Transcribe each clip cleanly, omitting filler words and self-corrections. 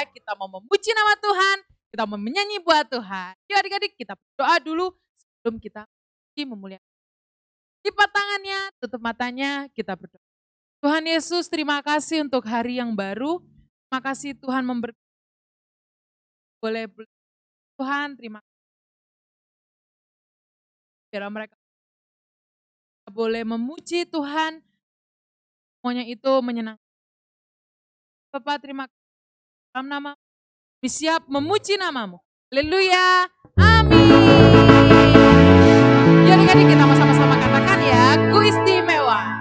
ya, kita mau memuji nama Tuhan, kita mau menyanyi buat Tuhan. Yuk adik-adik kita berdoa dulu sebelum kita memuliakan. Lipat tangannya, tutup matanya, kita berdoa. Tuhan Yesus, terima kasih untuk hari yang baru. Terima kasih Tuhan memberkati. Boleh Tuhan, terima kasih. Biar mereka boleh memuji Tuhan. Semuanya itu menyenangkan. Bapak, terima kasih. Dalam nama, siap memuji namamu. Haleluya. Amin. Jadi kita sama-sama katakan ya, ku istimewa.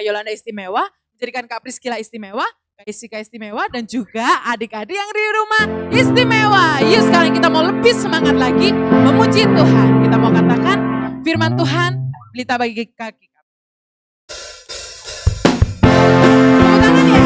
Yolanda istimewa, menjadikan Kak Priskila istimewa, Kak Isika istimewa, dan juga adik-adik yang di rumah istimewa. Yuk sekarang kita mau lebih semangat lagi memuji Tuhan. Kita mau katakan firman Tuhan, pelita bagi kaki. Tepuk tangan ya.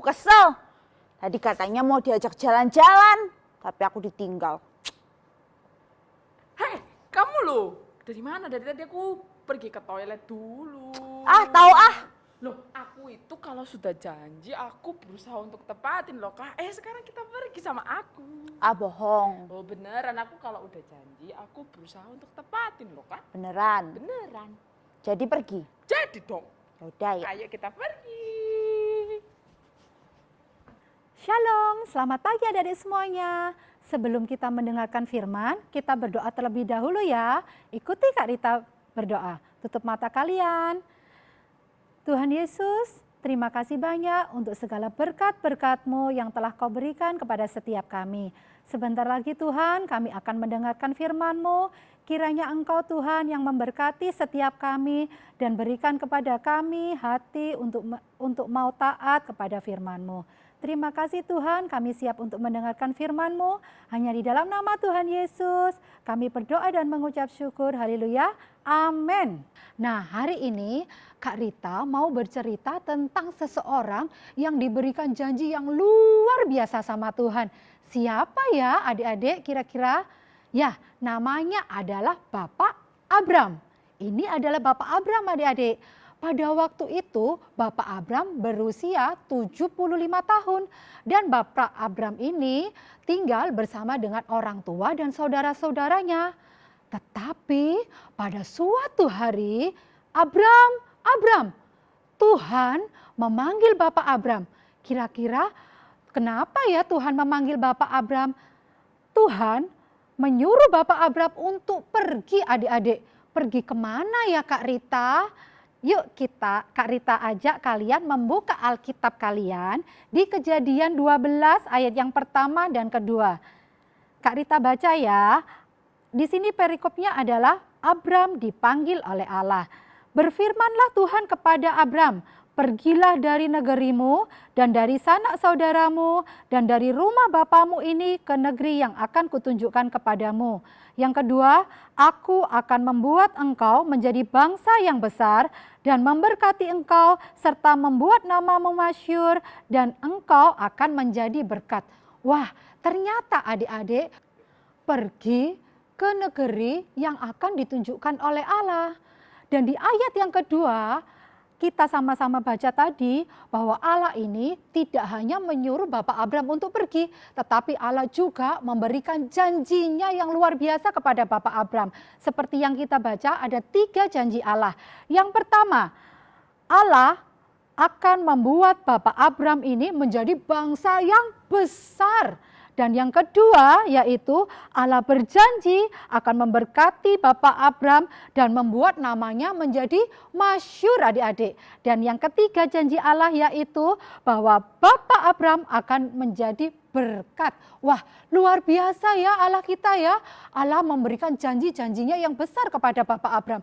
kesel. Tadi katanya mau diajak jalan-jalan, tapi aku ditinggal. Hei, kamu loh. Dari mana? Dari tadi aku pergi ke toilet dulu. Ah, tahu ah. Loh, aku itu kalau sudah janji, aku berusaha untuk tepatin loh, Kak. Sekarang kita pergi sama aku. Ah, bohong. Oh, beneran. Aku kalau udah janji, aku berusaha untuk tepatin loh, Kak. Beneran. Beneran. Jadi pergi. Jadi dong. Yaudah ya. Ayo kita pergi. Shalom, selamat pagi adik-adik semuanya. Sebelum kita mendengarkan firman, kita berdoa terlebih dahulu ya. Ikuti Kak Rita berdoa. Tutup mata kalian. Tuhan Yesus, terima kasih banyak untuk segala berkat-berkat-Mu yang telah Kau berikan kepada setiap kami. Sebentar lagi Tuhan, kami akan mendengarkan firman-Mu. Kiranya Engkau Tuhan yang memberkati setiap kami dan berikan kepada kami hati untuk mau taat kepada firman-Mu. Terima kasih Tuhan, kami siap untuk mendengarkan firman-Mu. Hanya di dalam nama Tuhan Yesus, kami berdoa dan mengucap syukur. Haleluya. Amin. Nah, hari ini Kak Rita mau bercerita tentang seseorang yang diberikan janji yang luar biasa sama Tuhan. Siapa ya adik-adik kira-kira? Ya, namanya adalah Bapak Abram. Ini adalah Bapak Abram adik-adik. Pada waktu itu Bapak Abram berusia 75 tahun dan Bapak Abram ini tinggal bersama dengan orang tua dan saudara-saudaranya. Tetapi pada suatu hari Abram, Tuhan memanggil Bapak Abram. Kira-kira kenapa ya Tuhan memanggil Bapak Abram? Tuhan menyuruh Bapak Abram untuk pergi adik-adik. Pergi kemana ya Kak Rita? Yuk Kak Rita ajak kalian membuka Alkitab kalian di Kejadian 12 ayat yang pertama dan kedua. Kak Rita baca ya. Di sini perikopnya adalah Abram dipanggil oleh Allah. Berfirmanlah Tuhan kepada Abram, pergilah dari negerimu dan dari sanak saudaramu dan dari rumah bapamu ini ke negeri yang akan kutunjukkan kepadamu. Yang kedua, aku akan membuat engkau menjadi bangsa yang besar dan memberkati engkau serta membuat namamu masyhur dan engkau akan menjadi berkat. Wah, ternyata adik-adik pergi ke negeri yang akan ditunjukkan oleh Allah. Dan di ayat yang kedua, kita sama-sama baca tadi bahwa Allah ini tidak hanya menyuruh Bapak Abram untuk pergi, tetapi Allah juga memberikan janjinya yang luar biasa kepada Bapak Abram. Seperti yang kita baca ada 3 janji Allah. Yang pertama, Allah akan membuat Bapak Abram ini menjadi bangsa yang besar. Dan yang kedua yaitu Allah berjanji akan memberkati Bapak Abram dan membuat namanya menjadi masyhur adik-adik. Dan yang ketiga janji Allah yaitu bahwa Bapak Abram akan menjadi berkat. Wah, luar biasa ya Allah kita ya. Allah memberikan janji-janjinya yang besar kepada Bapak Abram.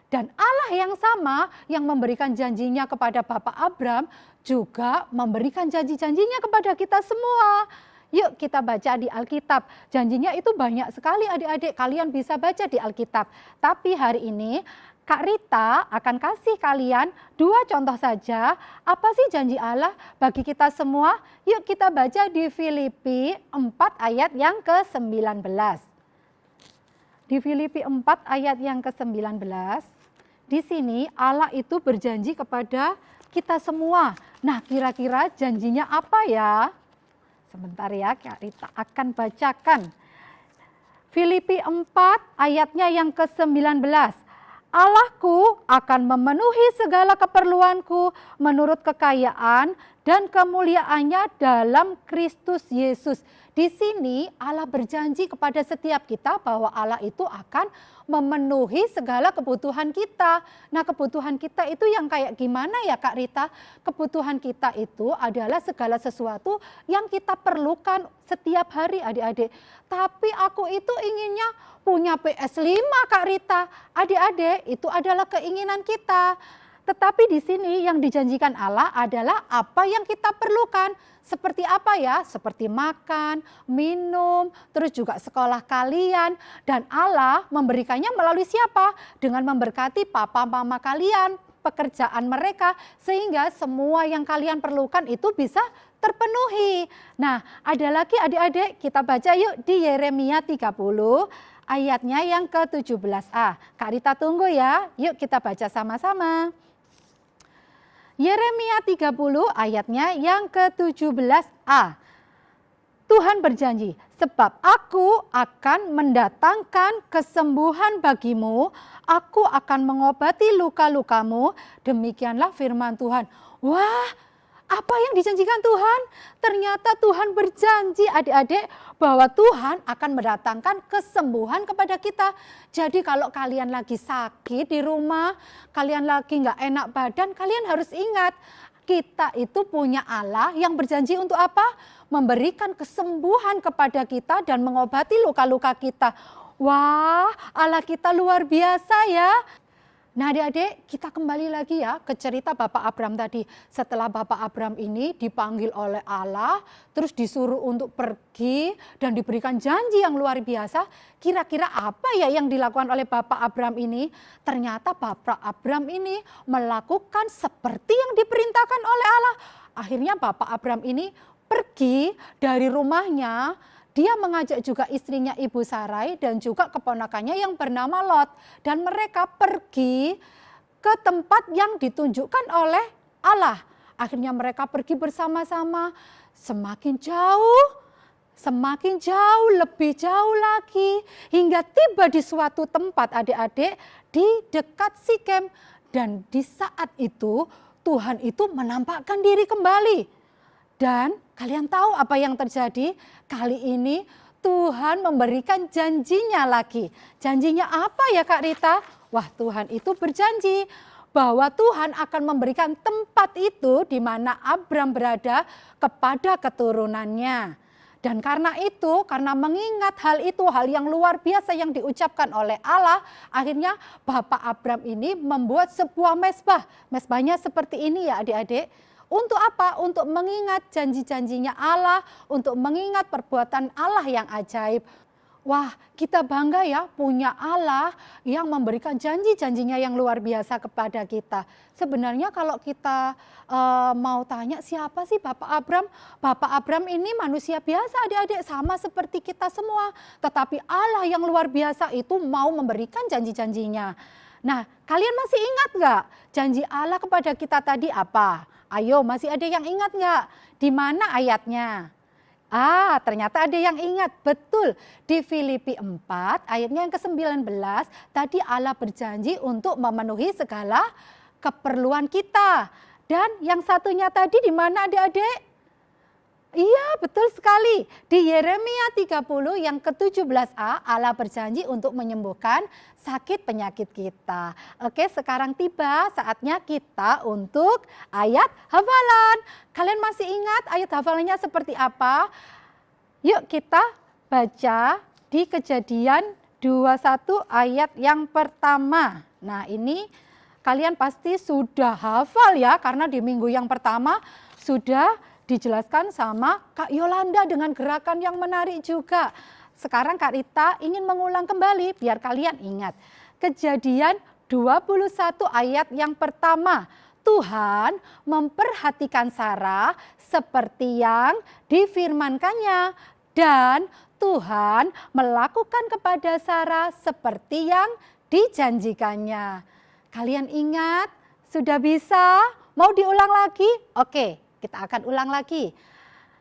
Dan Allah yang sama yang memberikan janjinya kepada Bapak Abram juga memberikan janji-janjinya kepada kita semua. Yuk kita baca di Alkitab. Janjinya itu banyak sekali adik-adik. Kalian bisa baca di Alkitab. Tapi hari ini Kak Rita akan kasih kalian 2 contoh saja. Apa sih janji Allah bagi kita semua? Yuk kita baca di Filipi 4 ayat yang ke-19. Di Filipi 4 ayat yang ke-19. Di sini Allah itu berjanji kepada kita semua. Nah, kira-kira janjinya apa ya? Sebentar ya, Kak Rita akan bacakan. Filipi 4 ayatnya yang ke-19. Allahku akan memenuhi segala keperluanku menurut kekayaan dan kemuliaannya dalam Kristus Yesus. Di sini Allah berjanji kepada setiap kita bahwa Allah itu akan memenuhi segala kebutuhan kita. Nah, kebutuhan kita itu yang kayak gimana ya Kak Rita? Kebutuhan kita itu adalah segala sesuatu yang kita perlukan setiap hari adik-adik. Tapi aku itu inginnya punya PS5 Kak Rita. Adik-adik, itu adalah keinginan kita. Tetapi di sini yang dijanjikan Allah adalah apa yang kita perlukan. Seperti apa ya? Seperti makan, minum, terus juga sekolah kalian. Dan Allah memberikannya melalui siapa? Dengan memberkati papa mama kalian. pekerjaan mereka sehingga semua yang kalian perlukan itu bisa terpenuhi. Nah, ada lagi adik-adik, kita baca yuk di Yeremia 30 ayatnya yang ke-17a. Kak Rita tunggu ya, yuk kita baca sama-sama. Yeremia 30 ayatnya yang ke-17a. Tuhan berjanji, sebab aku akan mendatangkan kesembuhan bagimu, aku akan mengobati luka-lukamu, demikianlah firman Tuhan. Wah, apa yang dijanjikan Tuhan? Ternyata Tuhan berjanji adik-adik bahwa Tuhan akan mendatangkan kesembuhan kepada kita. Jadi kalau kalian lagi sakit di rumah, kalian lagi nggak enak badan, kalian harus ingat, kita itu punya Allah yang berjanji untuk apa? Memberikan kesembuhan kepada kita dan mengobati luka-luka kita. Wah, Allah kita luar biasa ya. Nah adik-adik, kita kembali lagi ya ke cerita Bapak Abram tadi. Setelah Bapak Abram ini dipanggil oleh Allah, terus disuruh untuk pergi dan diberikan janji yang luar biasa. Kira-kira apa ya yang dilakukan oleh Bapak Abram ini? Ternyata Bapak Abram ini melakukan seperti yang diperintahkan oleh Allah. Akhirnya Bapak Abram ini pergi dari rumahnya. Dia mengajak juga istrinya Ibu Sarai dan juga keponakannya yang bernama Lot. Dan mereka pergi ke tempat yang ditunjukkan oleh Allah. Akhirnya mereka pergi bersama-sama, semakin jauh, lebih jauh lagi. Hingga tiba di suatu tempat adik-adik di dekat Sikem. Dan di saat itu Tuhan itu menampakkan diri kembali. Dan kalian tahu apa yang terjadi? Kali ini Tuhan memberikan janjinya lagi. Janjinya apa ya Kak Rita? Wah, Tuhan itu berjanji bahwa Tuhan akan memberikan tempat itu di mana Abram berada kepada keturunannya. Dan karena itu, karena mengingat hal itu, hal yang luar biasa yang diucapkan oleh Allah, akhirnya Bapak Abram ini membuat sebuah mezbah. Mezbahnya seperti ini ya adik-adik. Untuk apa? Untuk mengingat janji-janjinya Allah, untuk mengingat perbuatan Allah yang ajaib. Wah, kita bangga ya punya Allah yang memberikan janji-janjinya yang luar biasa kepada kita. Sebenarnya kalau kita mau tanya siapa sih Bapak Abram? Bapak Abram ini manusia biasa adik-adik, sama seperti kita semua. Tetapi Allah yang luar biasa itu mau memberikan janji-janjinya. Nah, kalian masih ingat nggak janji Allah kepada kita tadi apa? Ayo, masih ada yang ingat nggak? Di mana ayatnya? Ternyata ada yang ingat. Betul, di Filipi 4 ayatnya yang ke-19 tadi Allah berjanji untuk memenuhi segala keperluan kita. Dan yang satunya tadi di mana adik-adik? Iya, betul sekali. Di Yeremia 30 yang ke-17a Allah berjanji untuk menyembuhkan sakit penyakit kita. Oke, sekarang tiba saatnya kita untuk ayat hafalan. Kalian masih ingat ayat hafalannya seperti apa? Yuk kita baca di Kejadian 21 ayat yang pertama. Nah, ini kalian pasti sudah hafal ya, karena di minggu yang pertama sudah dijelaskan sama Kak Yolanda dengan gerakan yang menarik juga. Sekarang Kak Rita ingin mengulang kembali biar kalian ingat. Kejadian 21 ayat yang pertama. Tuhan memperhatikan Sarah seperti yang difirmankannya. Dan Tuhan melakukan kepada Sarah seperti yang dijanjikannya. Kalian ingat? Sudah bisa? Mau diulang lagi? Oke. Kita akan ulang lagi.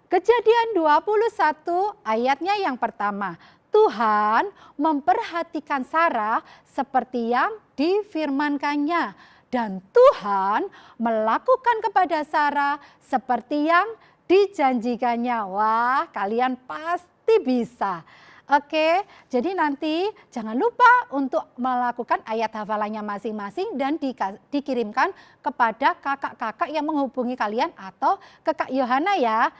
Kejadian 21 ayatnya yang pertama. Tuhan memperhatikan Sarah seperti yang difirmankannya. Dan Tuhan melakukan kepada Sarah seperti yang dijanjikannya. Wah, kalian pasti bisa. Oke, jadi nanti jangan lupa untuk melakukan ayat hafalannya masing-masing dan dikirimkan kepada kakak-kakak yang menghubungi kalian atau ke Kak Yohana ya.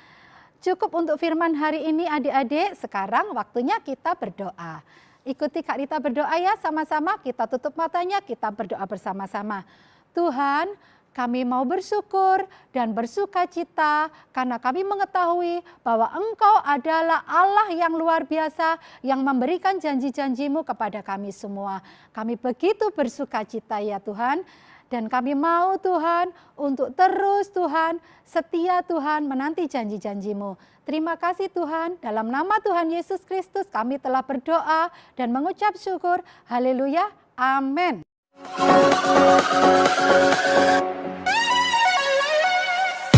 Cukup untuk firman hari ini adik-adik, sekarang waktunya kita berdoa. Ikuti Kak Rita berdoa ya sama-sama, kita tutup matanya, kita berdoa bersama-sama. Tuhan, kami mau bersyukur dan bersuka cita karena kami mengetahui bahwa Engkau adalah Allah yang luar biasa yang memberikan janji-janji-Mu kepada kami semua. Kami begitu bersuka cita ya Tuhan. Dan kami mau Tuhan untuk terus Tuhan setia Tuhan menanti janji-janji-Mu. Terima kasih Tuhan, dalam nama Tuhan Yesus Kristus kami telah berdoa dan mengucap syukur. Haleluya, amin.